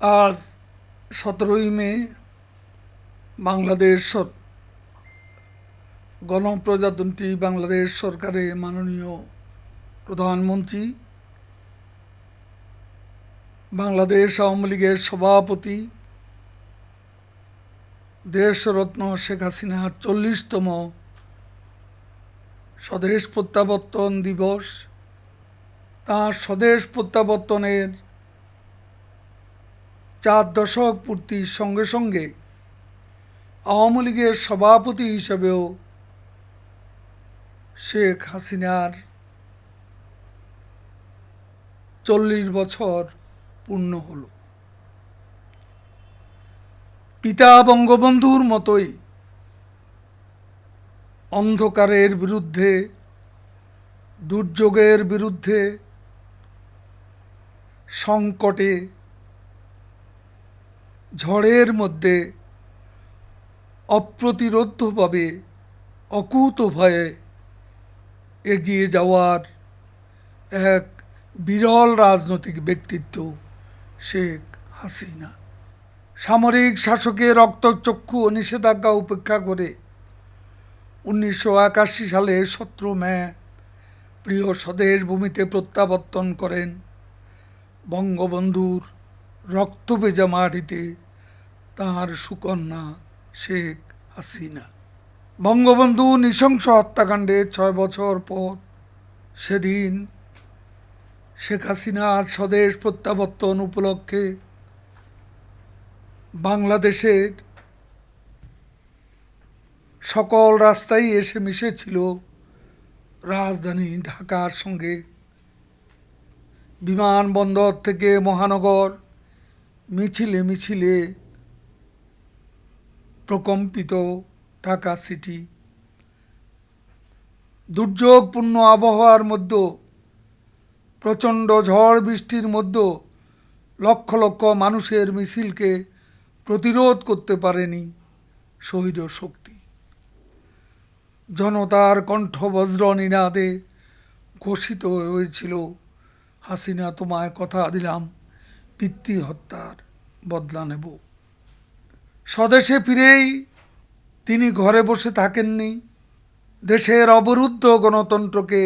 আজ 17ই মে বাংলাদেশ গণপ্রজাতন্ত্রী বাংলাদেশ সরকারে মাননীয় প্রধানমন্ত্রী, বাংলাদেশ আওয়ামী লীগের সভাপতি, দেশরত্ন শেখ হাসিনার 40তম স্বদেশ প্রত্যাবর্তন দিবস। তাঁর স্বদেশ প্রত্যাবর্তনের 4 দশক পূর্তির সঙ্গে সঙ্গে আওয়ামী লীগের সভাপতি হিসেবেও শেখ হাসিনার 40 বছর পূর্ণ হল। পিতা বঙ্গবন্ধুর মতোই অন্ধকারের বিরুদ্ধে, দুর্যোগের বিরুদ্ধে, সংকটে, ঝড়ের মধ্যে অপ্রতিরোধ্যভাবে অকুতোভয়ে এগিয়ে যাওয়ার এক বিরল রাজনৈতিক ব্যক্তিত্ব শেখ হাসিনা। সামরিক শাসকের রক্তচক্ষু ও নিষেধাজ্ঞা উপেক্ষা করে 1981 সালে 17 মে প্রিয় স্বদেশ ভূমিতে প্রত্যাবর্তন করেন বঙ্গবন্ধুর রক্তভেজা মাটিতে তাঁর সুকন্যা শেখ হাসিনা। বঙ্গবন্ধু নৃশংস হত্যাকাণ্ডে 6 বছর পর সেদিন শেখ হাসিনার স্বদেশ প্রত্যাবর্তন উপলক্ষে বাংলাদেশের সকল রাস্তায় এসে মিশেছিল রাজধানী ঢাকার সঙ্গে। বিমানবন্দর থেকে মহানগর মিছিলে মিছিলে প্রকম্পিত ঢাকা সিটি। দুর্যোগপূর্ণ আবহাওয়ার মধ্যে, প্রচণ্ড ঝড় বৃষ্টির মধ্যে লক্ষ লক্ষ মানুষের মিছিলকে প্রতিরোধ করতে পারেনি স্বৈর শক্তি। জনতার কণ্ঠ বজ্র নিনাদে ঘোষিত হয়েছিল, হাসিনা তোমায় কথা দিলাম, পিতৃ হত্যার বদলা নেব। স্বদেশে ফিরেই তিনি ঘরে বসে থাকেননি। দেশের অবরুদ্ধ গণতন্ত্রকে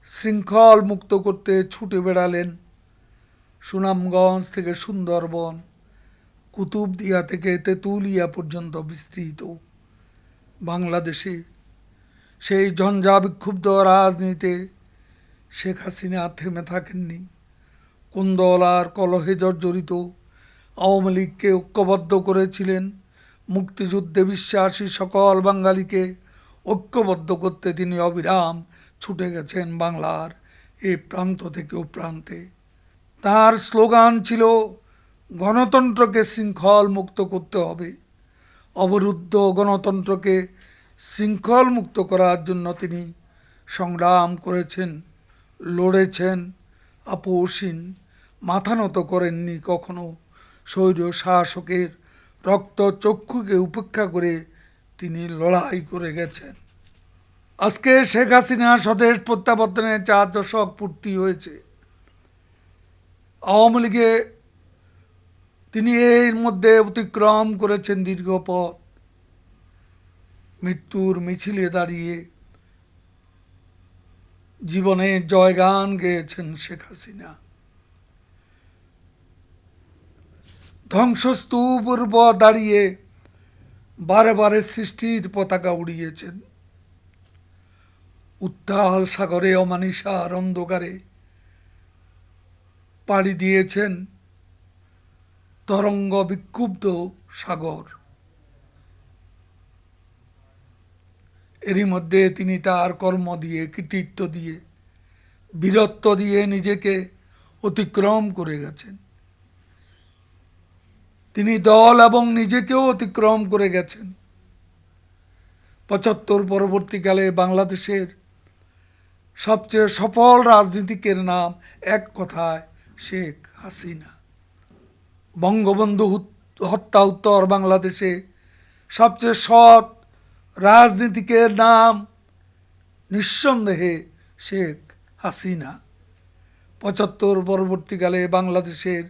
শৃঙ্খল মুক্ত করতে ছুটে বেড়ালেন। সুনামগঞ্জ থেকে সুন্দরবন, কুতুবদিয়া থেকে তেঁতুলিয়া পর্যন্ত বিস্তৃত বাংলাদেশে সেই ঝঞ্ঝা বিক্ষুব্ধ রাজনীতিতে শেখ হাসিনা থেমে থাকেননি। কোন্দল আর কলহে জর্জরিত আওয়ামী লীগকে ঐক্যবদ্ধ করেছিলেন। মুক্তিযুদ্ধে বিশ্বাসী সকল বাঙালিকে ঐক্যবদ্ধ করতে তিনি অবিরাম ছুটে গেছেন বাংলার এ প্রান্ত থেকে ও প্রান্তে। তার স্লোগান ছিল, গণতন্ত্রকে শৃঙ্খল মুক্ত করতে হবে। অবরুদ্ধ গণতন্ত্রকে শৃঙ্খল মুক্ত করার জন্য তিনি সংগ্রাম করেছেন, লড়েছেন, আপোষহীন, মাথা নত করেননি কখনো। স্বৈর শাসকের রক্তচক্ষুকে উপেক্ষা করে তিনি লড়াই করে গেছেন। আজকে শেখ হাসিনা স্বদেশ প্রত্যাবর্তনের 4 দশক পূর্তি হয়েছে। আওয়ামী লীগে তিনি এর মধ্যে অতিক্রম করেছেন দীর্ঘ পথ। মৃত্যুর মিছিলে দাঁড়িয়ে জীবনে জয়গান গেয়েছেন শেখ হাসিনা। ধ্বংসস্তূপের উপর দাঁড়িয়ে বারে বারে সৃষ্টির পতাকা উড়িয়েছেন। উত্তাল সাগরে অমানিসার অন্ধকারে পাড়ি দিয়েছেন তরঙ্গ বিক্ষুব্ধ সাগর। এরই মধ্যে তিনি তার কর্ম দিয়ে, কৃতিত্ব দিয়ে, বীরত্ব দিয়ে নিজেকে অতিক্রম করে গেছেন। তিনি দল এবং নিজেকেও অতিক্রম করে গেছেন। 75 পরবর্তীকালে বাংলাদেশের সবচেয়ে সফল রাজনীতিকের নাম এক কথায় শেখ হাসিনা। বঙ্গবন্ধু হত্যা উত্তর বাংলাদেশে সবচেয়ে সৎ রাজনীতিকের নাম নিঃসন্দেহে শেখ হাসিনা। 75 পরবর্তীকালে বাংলাদেশের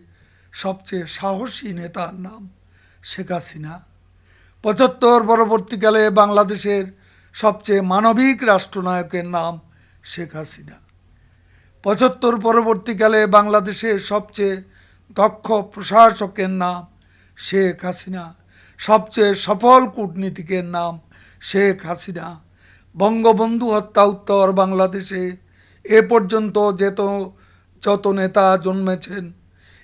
সবচেয়ে সাহসী নেতার নাম শেখ হাসিনা। ৭৫ পরবর্তীকালে বাংলাদেশের সবচেয়ে মানবিক রাষ্ট্রনায়কের নাম শেখ হাসিনা। ৭৫ পরবর্তীকালে বাংলাদেশের সবচেয়ে দক্ষ প্রশাসকের নাম শেখ হাসিনা। সবচেয়ে সফল কূটনীতিকের নাম শেখ হাসিনা। বঙ্গবন্ধু হত্যা উত্তর বাংলাদেশে এ পর্যন্ত যত নেতা জন্মেছেন,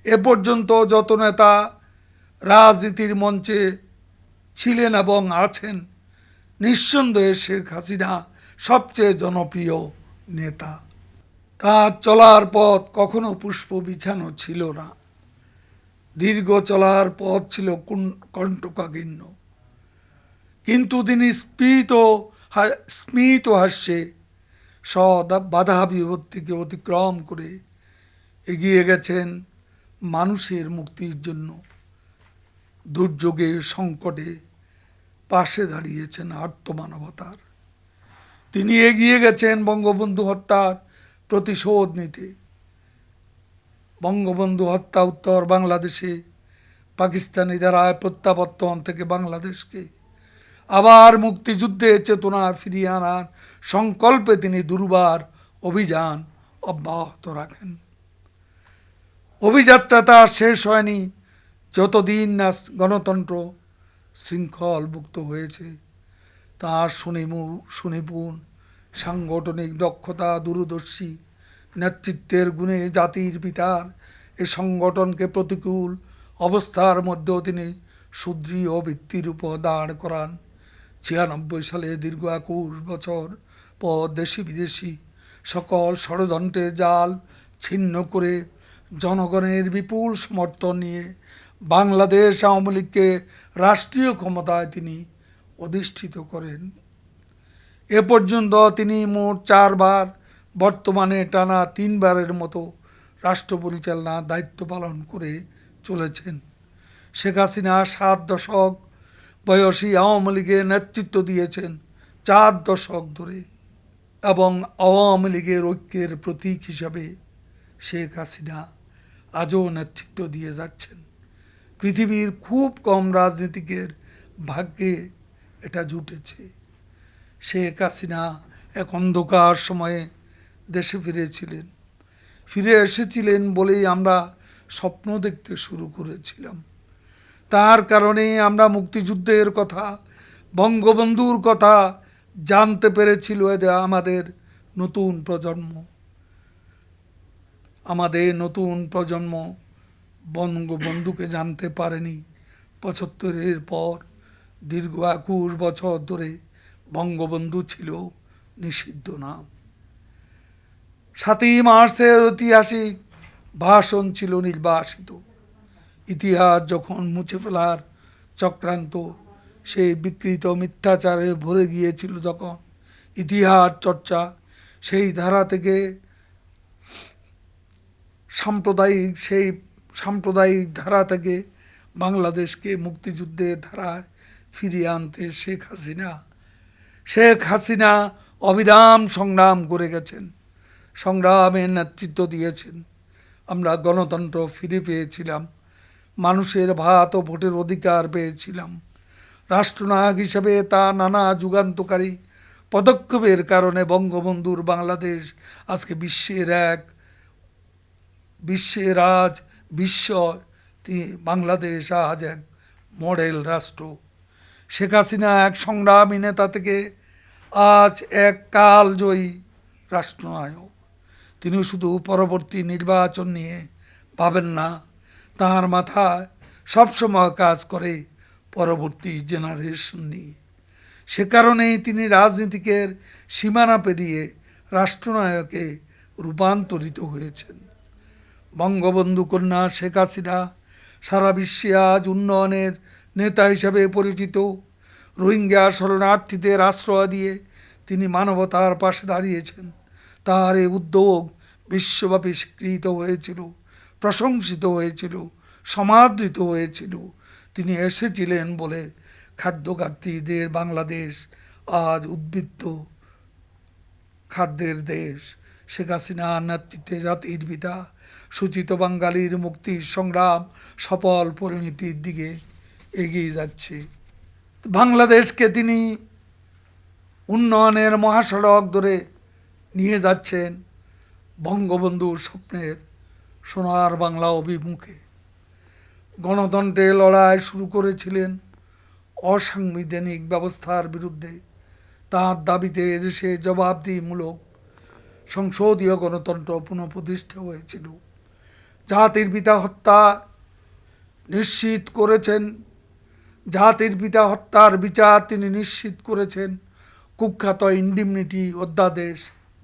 এ পর্যন্ত যত নেতা রাজনীতির মঞ্চে ছিলেন এবং আছেন, নিঃসন্দেহে শেখ হাসিনা সবচেয়ে জনপ্রিয় নেতা। তার চলার পথ কখনো পুষ্প বিছানো ছিল না। দীর্ঘ চলার পথ ছিল কণ্টকাকীর্ণ, কিন্তু তিনি স্মিত হাস্যে বাধা বিপত্তিকে অতিক্রম করে এগিয়ে গেছেন মানুষের মুক্তির জন্য। দুর্যোগে সংকটে পাশে দাঁড়িয়েছেন আর্তমানবতার। তিনি এগিয়ে গেছেন বঙ্গবন্ধু হত্যার প্রতিশোধ নিতে। বঙ্গবন্ধু হত্যা উত্তর বাংলাদেশে পাকিস্তানি দ্বারা প্রত্যাবর্তন থেকে বাংলাদেশকে আবার মুক্তিযুদ্ধে চেতনা ফিরিয়ে আনার সংকল্পে তিনি দুর্বার অভিযান অব্যাহত রাখেন। অভিযাত্রা তার শেষ হয়নি যতদিন না গণতন্ত্র শৃঙ্খলমুক্ত হয়েছে। তার সুনিপুণ সাংগঠনিক দক্ষতা, দূরদর্শী নেতৃত্বের গুণে জাতির পিতার এ সংগঠনকে প্রতিকূল অবস্থার মধ্যেও তিনি সুদৃঢ় ভিত্তির উপর দাঁড় করান। ৯৬ সালে দীর্ঘ ২১ বছর পর দেশি বিদেশি সকল ষড়যন্ত্রের জাল ছিন্ন করে জনগণের বিপুল সমর্থন নিয়ে বাংলাদেশ আওয়ামী লীগকে রাষ্ট্রীয় ক্ষমতায় তিনি অধিষ্ঠিত করেন। এ পর্যন্ত তিনি মোট ৪ বার, বর্তমানে টানা ৩ বারের মতো রাষ্ট্র পরিচালনার দায়িত্ব পালন করে চলেছেন। শেখ হাসিনা ৭ দশক বয়সী আওয়ামী লীগের নেতৃত্ব দিয়েছেন ৪ দশক ধরে, এবং আওয়ামী লীগের ঐক্যের প্রতীক হিসাবে শেখ হাসিনা আজও নেতৃত্ব দিয়ে যাচ্ছেন। পৃথিবীর খুব কম রাজনীতিকের ভাগ্যে এটা জুটেছে। শেখ হাসিনা এক অন্ধকার সময়ে দেশে ফিরে এসেছিলেন বলেই আমরা স্বপ্ন দেখতে শুরু করেছিলাম। তার কারণে আমরা মুক্তিযুদ্ধের কথা, বঙ্গবন্ধুর কথা জানতে পেরেছিল আমাদের নতুন প্রজন্ম বঙ্গবন্ধুকে জানতে পারেনি। ৭৫-এর পর দীর্ঘ ২১ বছর ধরে বঙ্গবন্ধু ছিল নিষিদ্ধ নাম। ৭ই মার্চের ঐতিহাসিক ভাষণ ছিল নির্বাসিত। ইতিহাস যখন মুছে ফেলার চক্রান্ত, সেই বিকৃত মিথ্যাচারে ভরে গিয়েছিল, যখন ইতিহাস চর্চা সেই ধারা থেকে সাম্প্রদায়িক ধারা থেকে বাংলাদেশকে মুক্তিযুদ্ধের ধারায় ফিরিয়ে আনতে শেখ হাসিনা অবিরাম সংগ্রাম করে গেছেন, সংগ্রামের নেতৃত্ব দিয়েছেন। আমরা গণতন্ত্র ফিরে পেয়েছিলাম, মানুষের ভাত ও ভোটের অধিকার পেয়েছিলাম। রাষ্ট্রনায়ক হিসেবে তার নানা যুগান্তকারী পদক্ষেপের কারণে বঙ্গবন্ধুর বাংলাদেশ আজকে বাংলাদেশ আজ এক মডেল রাষ্ট্র। শেখ হাসিনা এক সংগ্রামী নেতা থেকে আজ এক কালজয়ী রাষ্ট্রনায়ক। তিনি শুধু পরবর্তী নির্বাচন নিয়ে ভাবেন না, তাঁর মাথায় সবসময় কাজ করে পরবর্তী জেনারেশন নিয়ে। সে কারণেই তিনি রাজনীতিকের সীমানা পেরিয়ে রাষ্ট্রনায়কে রূপান্তরিত হয়েছেন। বঙ্গবন্ধু কন্যা শেখ হাসিনা সারা বিশ্বে আজ উন্নয়নের নেতা হিসাবে পরিচিত। রোহিঙ্গা শরণার্থীদের আশ্রয় দিয়ে তিনি মানবতার পাশে দাঁড়িয়েছেন। তার এই উদ্যোগ বিশ্বব্যাপী স্বীকৃত হয়েছিল, প্রশংসিত হয়েছিল, সমাদৃত হয়েছিল। তিনি এসেছিলেন বলে খাদ্যঘাটতিদের বাংলাদেশ আজ উদ্বৃত্ত খাদ্যের দেশ। শেখ হাসিনার নেতৃত্বে জাতির পিতা সূচিত বাঙালির মুক্তির সংগ্রাম সফল পরিণতির দিকে এগিয়ে যাচ্ছে। বাংলাদেশকে তিনি উন্নয়নের মহাসড়ক ধরে নিয়ে যাচ্ছেন বঙ্গবন্ধুর স্বপ্নের সোনার বাংলা অভিমুখে। গণতন্ত্রের লড়াই শুরু করেছিলেন অসাংবিধানিক ব্যবস্থার বিরুদ্ধে। তার দাবিতে এদেশে জবাবদিহিমূলক সংসদীয় গণতন্ত্র পুনঃপ্রতিষ্ঠা হয়েছিল। জাতির পিতা হত্যা নিশ্চিত করেছেন, জাতির পিতা হত্যার বিচার তিনি নিশ্চিত করেছেন কুখ্যাত ইন্ডিমনিটি অধ্যাদেশ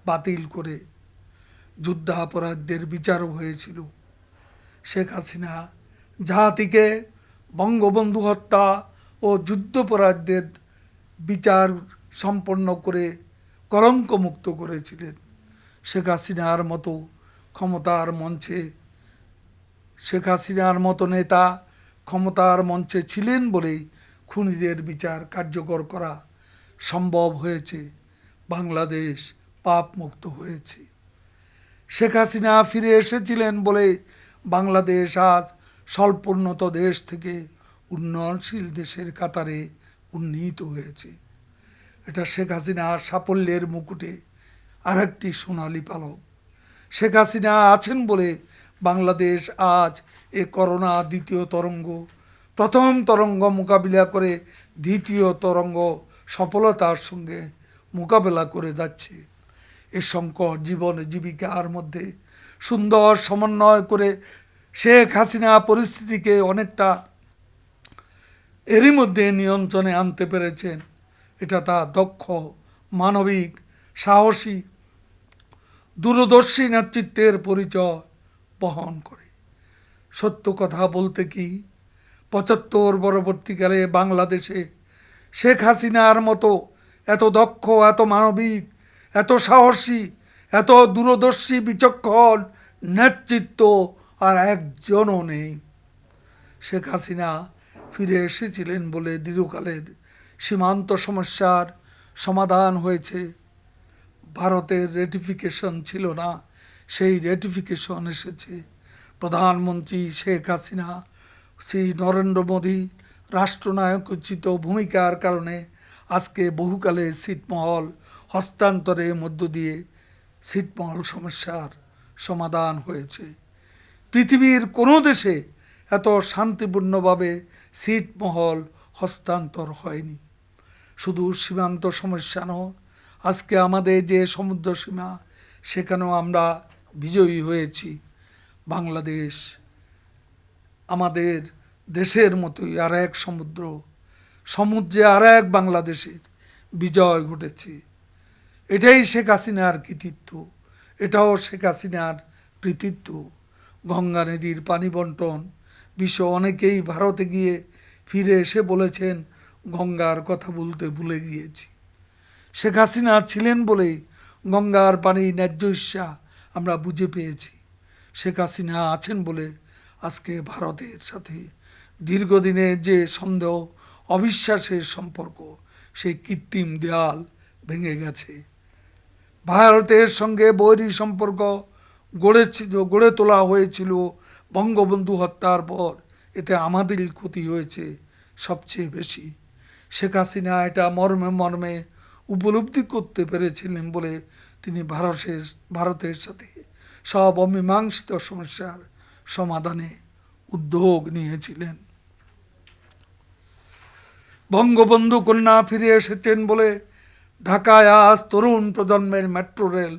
বাতিল করে। যুদ্ধাপরাধীদের বিচারও হয়েছিল। শেখ হাসিনা জাতিকে বঙ্গবন্ধু হত্যা ও যুদ্ধাপরাধীদের বিচার সম্পন্ন করে কলঙ্কমুক্ত করেছিলেন। শেখ হাসিনার মতো ক্ষমতার মঞ্চে শেখ হাসিনার মতো নেতা ক্ষমতার মঞ্চে ছিলেন বলেই খুনিদের বিচার কার্যকর করা সম্ভব হয়েছে। বাংলাদেশ পাপমুক্ত হয়েছে। শেখ হাসিনা ফিরে এসেছিলেন বলে বাংলাদেশ আজ স্বল্পোন্নত দেশ থেকে উন্নয়নশীল দেশের কাতারে উন্নীত হয়েছে। এটা শেখ হাসিনার সাফল্যের মুকুটে আরেকটি সোনালী পালক। শেখ হাসিনা আছেন বলে বাংলাদেশ আজ এ করোনা দ্বিতীয় তরঙ্গ, প্রথম তরঙ্গ মোকাবিলা করে দ্বিতীয় তরঙ্গ সফলতার সঙ্গে মোকাবেলা করে যাচ্ছে। এ সংকট জীবন জীবিকার মধ্যে সুন্দর সমন্বয় করে শেখ হাসিনা পরিস্থিতিকে অনেকটা এরই মধ্যে নিয়ন্ত্রণে আনতে পেরেছেন। এটা তার দক্ষ, মানবিক, সাহসী, দূরদর্শী নেতৃত্বের পরিচয় বহন করে। সত্য কথা বলতে কি ৭৫ পরবর্তীকালে বাংলাদেশে শেখ হাসিনার মতো এত দক্ষ, এত মানবিক, এত সাহসী, এত দূরদর্শী বিচক্ষণ নেতৃত্ব আর একজনও নেই। শেখ হাসিনা ফিরে এসেছিলেন বলে দীর্ঘকালের সীমান্ত সমস্যার সমাধান হয়েছে। ভারতের রেটিফিকেশন ছিল না, সেই রেটিফিকেশন এসেছে। প্রধানমন্ত্রী শেখ হাসিনা, শ্রী নরেন্দ্র মোদী রাষ্ট্রনায়কোচিত ভূমিকার কারণে আজকে বহুকালে ছিটমহল হস্তান্তরের মধ্য দিয়ে ছিটমহল সমস্যার সমাধান হয়েছে। পৃথিবীর কোনো দেশে এত শান্তিপূর্ণভাবে ছিটমহল হস্তান্তর হয়নি। শুধু সীমান্ত সমস্যা নয়, আজকে আমাদের যে সমুদ্র সীমা, সেখানেও আমরা বিজয়ী হয়েছি। বাংলাদেশ আমাদের দেশের মতোই আর এক সমুদ্রে আর এক বাংলাদেশের বিজয় ঘটেছে। এটাই শেখ হাসিনার কৃতিত্ব, এটাও শেখ হাসিনার কৃতিত্ব। গঙ্গা নদীর পানি বন্টন, বিশ্ব অনেকেই ভারতে গিয়ে ফিরে এসে বলেছেন গঙ্গার কথা বলতে ভুলে গিয়েছি। শেখ হাসিনা ছিলেন বলেই গঙ্গার পানি ন্যায্য হিস্যা আমরা বুঝে পেয়েছি। শেখ হাসিনা আছেন বলে আজকে ভারতের সাথে দীর্ঘদিনের যে সন্দেহ, অবিশ্বাসের সম্পর্ক, সেই কৃত্রিম দেয়াল ভেঙে গেছে। ভারতের সঙ্গে বৈরী সম্পর্ক গড়ে তোলা হয়েছিল বঙ্গবন্ধু হত্যার পর। এতে আমাদেরই ক্ষতি হয়েছে সবচেয়ে বেশি। শেখ হাসিনা এটা মর্মে মর্মে উপলব্ধি করতে পেরেছিলেন বলে তিনি ভারতের সাথে সব অমীমাংসিত সমস্যার সমাধানে উদ্যোগ নিয়েছিলেন। বঙ্গবন্ধু কন্যা ফিরে এসেছেন বলে ঢাকায় আজ তরুণ প্রজন্মের মেট্রো রেল,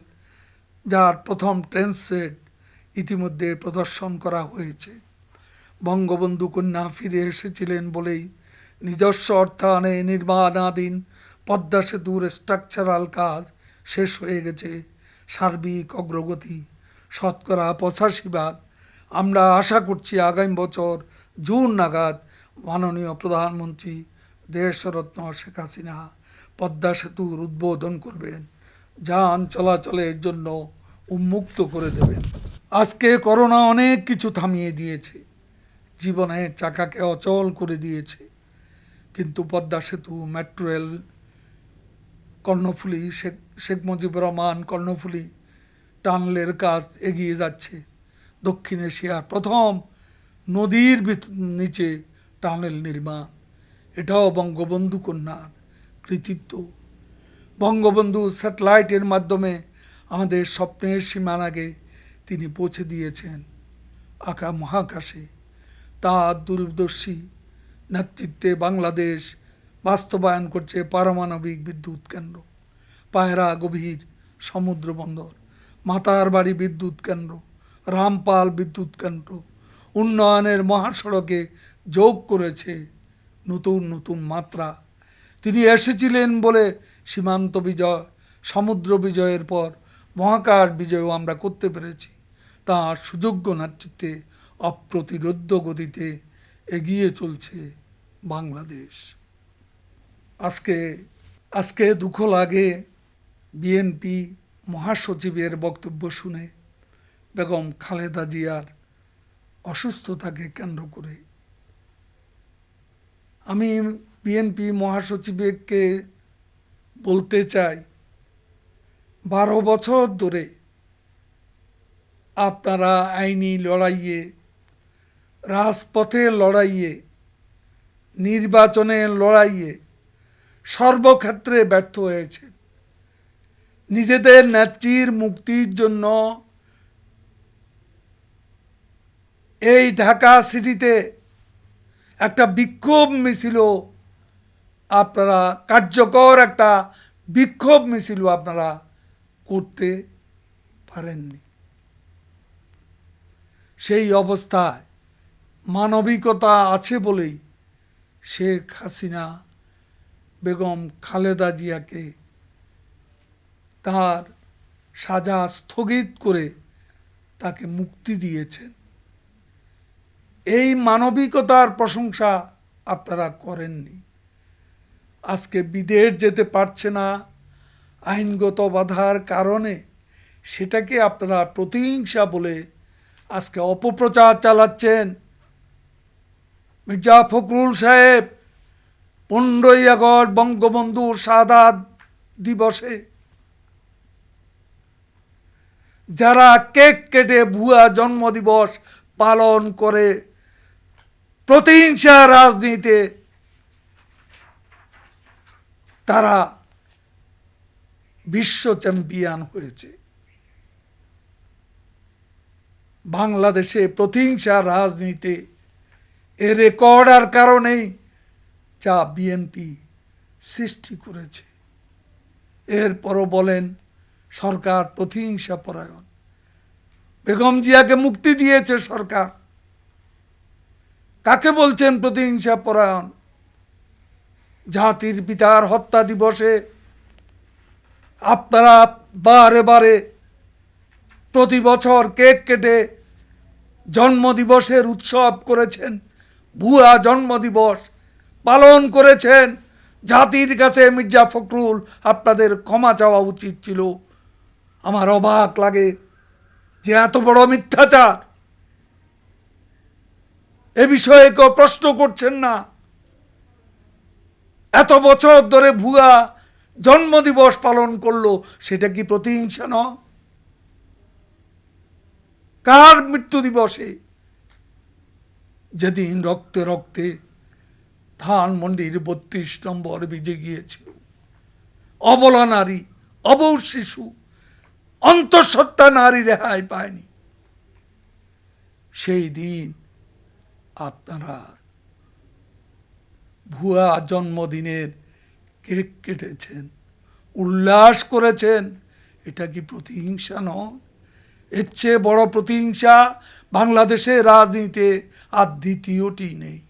যার প্রথম ট্রেন সেট ইতিমধ্যে প্রদর্শন করা হয়েছে। বঙ্গবন্ধু কন্যা ফিরে এসেছিলেন বলেই নিজস্ব অর্থায়নে নির্মাণাধীন পদ্মা সেতুর স্ট্রাকচারাল কাজ শেষ হয়ে গেছে। সার্বিক অগ্রগতি ৮৫%। আমরা আশা করছি আগামী বছর জুন নাগাদ মাননীয় প্রধানমন্ত্রী দেশরত্ন শেখ হাসিনা পদ্মা সেতুর উদ্বোধন করবেন, যান চলাচলের জন্য উন্মুক্ত করে দেবেন। আজকে করোনা অনেক কিছু থামিয়ে দিয়েছে, জীবনের চাকাকে অচল করে দিয়েছে, কিন্তু পদ্মা সেতু, মেট্রো রেল, কর্ণফুলী, শেখ মুজিবুর রহমান কর্ণফুলী টানেলের কাজ এগিয়ে যাচ্ছে। দক্ষিণ এশিয়ার প্রথম নদীর নিচে টানেল নির্মাণ, এটাও বঙ্গবন্ধু কন্যার কৃতিত্ব। বঙ্গবন্ধু স্যাটেলাইটের মাধ্যমে আমাদের স্বপ্নের সীমানাকে তিনি পৌঁছে দিয়েছেন মহাকাশে। তার দূরদর্শী নেতৃত্বে বাংলাদেশ বাস্তবায়ন করছে পারমাণবিক বিদ্যুৎ কেন্দ্র, পায়রা গভীর সমুদ্র বন্দর, মাতারবাড়ি বিদ্যুৎ কেন্দ্র, রামপাল বিদ্যুৎ কেন্দ্র, উন্নয়নের মহাসড়কে যোগ করেছে নতুন নতুন মাত্রা। তিনি এসেছিলেন বলে সীমান্ত বিজয়, সমুদ্র বিজয়ের পর মহাকাশ বিজয়ও আমরা করতে পেরেছি। তাঁর সুযোগ্য নেতৃত্বে অপ্রতিরোধ্য গতিতে এগিয়ে চলছে বাংলাদেশ। আজকে দুঃখ লাগে বিএনপি মহাসচিবের বক্তব্য শুনে, বেগম খালেদা জিয়ার অসুস্থতাকে কেন্দ্র করে। আমি বিএনপি মহাসচিবকে বলতে চাই, 12 বছর ধরে আপনারা আইনি লড়াইয়ে, রাজপথের লড়াইয়ে, নির্বাচনের লড়াইয়ে সর্বক্ষেত্রে ব্যর্থ হয়েছে। নিজেদের নেত্রীর মুক্তির জন্য এই ঢাকা সিটিতে একটা বিক্ষোভ মিছিলও আপনারা, কার্যকর একটা বিক্ষোভ মিছিলও আপনারা করতে পারেননি। সেই অবস্থায় মানবিকতা আছে বলেই শেখ হাসিনা বেগম খালেদা জিয়াকে তার সাজা স্থগিত করে তাকে মুক্তি দিয়েছেন। এই মানবিকতার প্রশংসা আপনারা করেননি। আজকে বিদেশ যেতে পারছে না আইনগত বাধার কারণে, সেটাকে আপনারা প্রতিহিংসা বলে আজকে অপপ্রচার চালাচ্ছেন। মির্জা ফখরুল সাহেব 15ই আগস্ট বঙ্গবন্ধুর শাহাদাত দিবসে যারা কেক কেটে ভুয়া জন্মদিবস পালন করে প্রতিহিংসা রাজনীতিতে তারা বিশ্ব চ্যাম্পিয়ন হয়েছে। বাংলাদেশে প্রতিহিংসা রাজনীতিতে এ রেকর্ডার কারণেই যা বিএনপি সৃষ্টি করেছে। এরপরও বলেন সরকার প্রতিহিংসা পরায়ণ। বেগম জিয়াকে মুক্তি দিয়েছে সরকার, কাকে বলছেন প্রতিহিংসা পরায়ণ? জাতির পিতার হত্যা দিবসে আপনারা বারে বারে প্রতি বছর কেক কেটে জন্মদিবসের উৎসব করেছেন, ভুয়া জন্মদিবস পালন করেছেন। জাতির কাছে মির্জা ফখরুল আপনাদের ক্ষমা চাওয়া উচিত ছিল। আমার অবাক লাগে যে এত বড় মিথ্যাচার, এ বিষয়ে কেউ প্রশ্ন করছেন না। এত বছর ধরে ভুয়া জন্মদিবস পালন করলো, সেটা কি প্রতিহিংসা নয়? কার মৃত্যু দিবসে? যেদিন রক্তে রক্তে ধানমন্ডির 32 নম্বর ভিজে গিয়েছিল, অবলা নারী, অবশ শিশু, অন্তঃসত্ত্বা নারী রেহাই পায়নি। সেই দিন আপনারা ভুয়া জন্মদিনের কেক কেটেছেন, উল্লাস করেছেন। এটা কি প্রতিহিংসা নয়? এর চেয়ে বড় প্রতিহিংসা বাংলাদেশের রাজনীতিতে আর দ্বিতীয়টি নেই।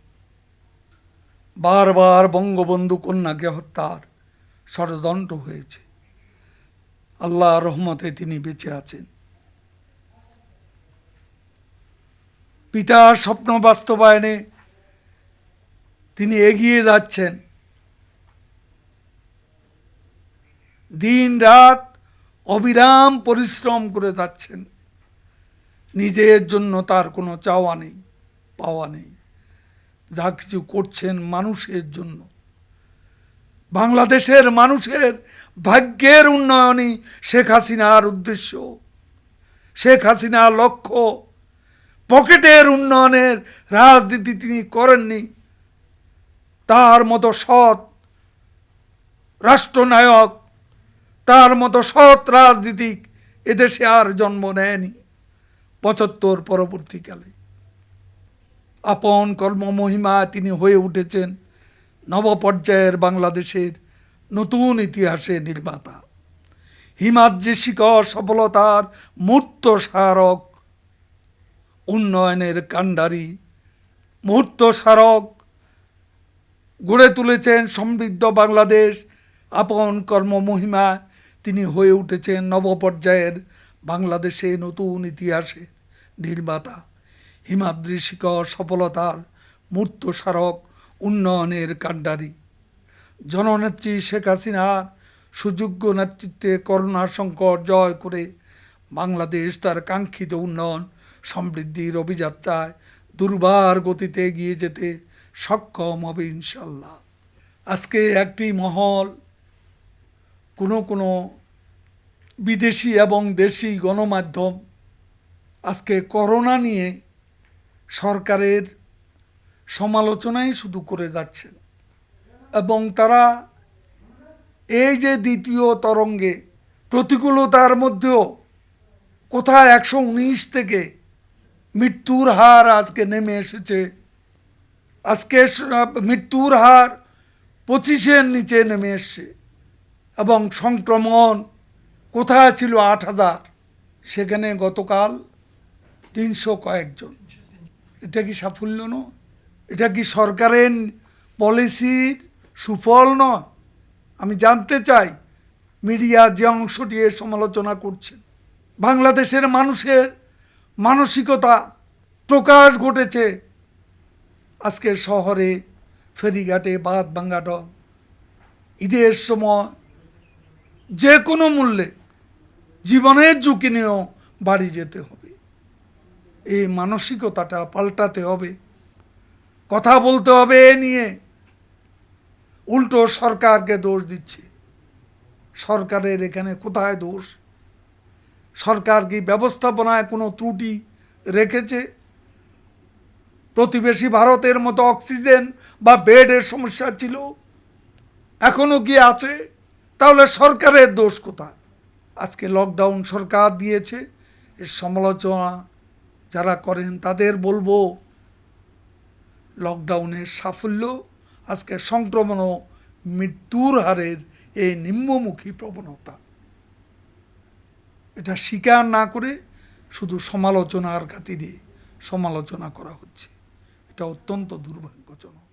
বারবার বঙ্গবন্ধু কন্যাকে হত্যার ষড়যন্ত্র হয়েছে। আল্লাহ রহমতে তিনি বেঁচে আছেন। পিতার স্বপ্ন বাস্তবায়নে তিনি এগিয়ে যাচ্ছেন। দিন রাত অবিরাম পরিশ্রম করে যাচ্ছেন। নিজের জন্য তার কোনো চাওয়া নেই, পাওয়া নেই। যা কিছু করছেন মানুষের জন্য, বাংলাদেশের মানুষের ভাগ্যের উন্নয়নই শেখ হাসিনার উদ্দেশ্য। শেখ হাসিনা লক্ষ্য পকেটের উন্নয়নের রাজনীতি তিনি করেননি। তার মতো সৎ রাষ্ট্রনায়ক, তার মতো সৎ রাজনীতিক এদেশে আর জন্ম নেয়নি ৭৫ পরবর্তীকালে। আপন কর্মমহিমা তিনি হয়ে উঠেছেন নবপর্যায়ের বাংলাদেশের নতুন ইতিহাসে নির্মাতা, হিমাদ্রি শিখর সফলতার মূর্ত স্মারক, উন্নয়নের কাণ্ডারি, মুহূর্ত স্মারক গড়ে তুলেছেন সমৃদ্ধ বাংলাদেশ। আপন কর্মমহিমা তিনি হয়ে উঠেছেন নবপর্যায়ের বাংলাদেশে নতুন ইতিহাসে নির্মাতা, হিমাদ্রি শিখর সফলতার মূর্ত স্মারক, উন্নয়নের কাণ্ডারি। জননেত্রী শেখ হাসিনার সুযোগ্য নেতৃত্বে করোনা সংকট জয় করে বাংলাদেশ তার কাঙ্ক্ষিত উন্নয়ন সমৃদ্ধির অভিযাত্রায় দুর্বার গতিতে এগিয়ে যেতে সক্ষম হবে ইনশাল্লাহ। আজকে একটি মহল, কোনো বিদেশি এবং দেশি গণমাধ্যম আজকে করোনা নিয়ে সরকারের সমালোচনাই শুধু করে যাচ্ছেন, এবং তারা এই যে দ্বিতীয় তরঙ্গে প্রতিকূলতার মধ্যেও কোথায় ১১৯ থেকে মৃত্যুর হার আজকে নেমে এসেছে। আজকে মৃত্যুর হার ২৫-এর নিচে নেমে এসছে, এবং সংক্রমণ কোথায় ছিল ৮,০০০, সেখানে গতকাল ৩০০ কয়েকজন। এটা কি সাফল্য নয়? এটা কি সরকারের পলিসির সুফল নয়? আমি জানতে চাই, মিডিয়া যে অংশটি এর সমালোচনা করছেন, বাংলাদেশের মানুষের মানসিকতা প্রকাশ ঘটেছে। আজকে শহরে ফেরিঘাটে বাঁধ ভাঙাট, ঈদের সময় যে কোনো মূল্যে জীবনের ঝুঁকি নিয়েও বাড়ি যেতে হবে। এই মানসিকতাটা পাল্টাতে হবে, কথা বলতে হবে এ নিয়ে। উল্টো সরকারকে দোষ দিচ্ছে। সরকারের এখানে কোথায় দোষ? সরকার কি ব্যবস্থাপনায় কোনো ত্রুটি রেখেছে? প্রতিবেশী ভারতের মতো অক্সিজেন বা বেডের সমস্যা ছিল, এখনো কি আছে? তাহলে সরকারের দোষ কোথায়? আজকে লকডাউন সরকার দিয়েছে, এর সমালোচনা যারা করেন তাদের বলবো, লকডাউনের সাফল্য আজকে সংক্রমণ ও মৃত্যুর হারের এই নিম্নমুখী প্রবণতা, এটা স্বীকার না করে শুধু সমালোচনার খাতিরে সমালোচনা করা হচ্ছে। এটা অত্যন্ত দুর্ভাগ্যজনক।